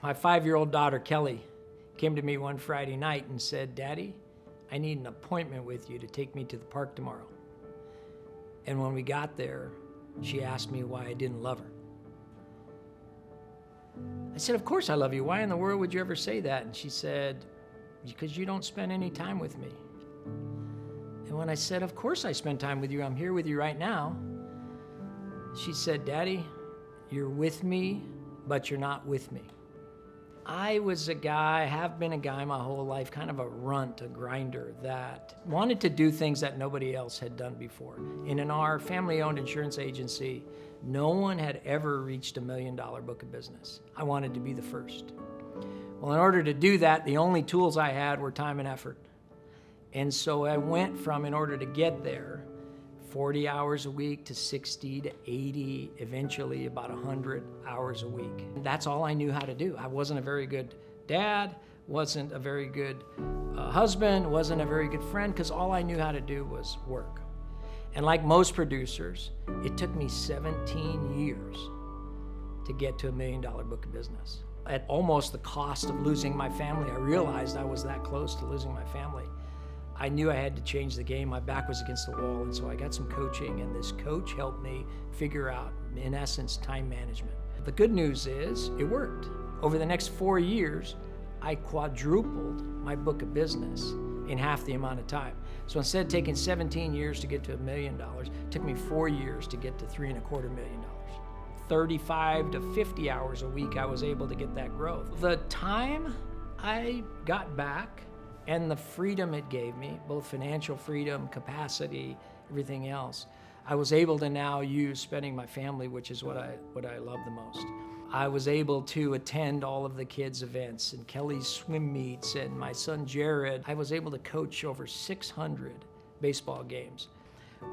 My 5-year-old daughter, Kelly, came to me one Friday night and said, "Daddy, I need an appointment with you to take me to the park tomorrow." And when we got there, she asked me why I didn't love her. I said, "Of course I love you. Why in the world would you ever say that?" And she said, "Because you don't spend any time with me." And when I said, "Of course I spend time with you. I'm here with you right now," she said, "Daddy, you're with me, but you're not with me." I was a guy, have been a guy my whole life, kind of a runt, a grinder, that wanted to do things that nobody else had done before. And in our family-owned insurance agency, no one had ever reached $1 million book of business. I wanted to be the first. Well, in order to do that, the only tools I had were time and effort. And so I went from, in order to get there, 40 hours a week to 60 to 80, eventually about 100 hours a week. That's all I knew how to do. I wasn't a very good dad, wasn't a very good husband, wasn't a very good friend, because all I knew how to do was work. And like most producers, it took me 17 years to get to $1 million book of business. At almost the cost of losing my family, I realized I was that close to losing my family. I knew I had to change the game. My back was against the wall, and so I got some coaching, and this coach helped me figure out, in essence, time management. The good news is it worked. Over the next 4 years, I quadrupled my book of business in half the amount of time. So instead of taking 17 years to get to $1 million, it took me 4 years to get to $3.25 million. 35 to 50 hours a week, I was able to get that growth. The time I got back and the freedom it gave me, both financial freedom, capacity, everything else, I was able to now use spending my family, which is what I love the most. I was able to attend all of the kids' events and Kelly's swim meets and my son Jared. I was able to coach over 600 baseball games.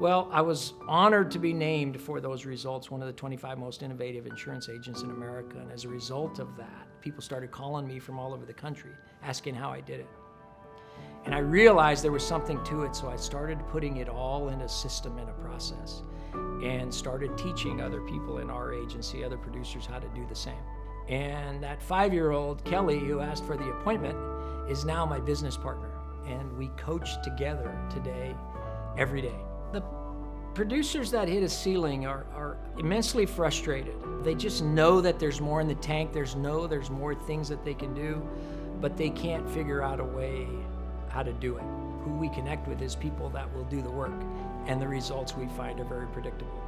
Well, I was honored to be named for those results, one of the 25 most innovative insurance agents in America. And as a result of that, people started calling me from all over the country, asking how I did it. And I realized there was something to it, so I started putting it all in a system and a process and started teaching other people in our agency, other producers, how to do the same. And that 5-year-old Kelly, who asked for the appointment, is now my business partner. And we coach together today, every day. The producers that hit a ceiling are immensely frustrated. They just know that there's more in the tank, there's more things that they can do, but they can't figure out a way how to do it. Who we connect with is people that will do the work, and the results we find are very predictable.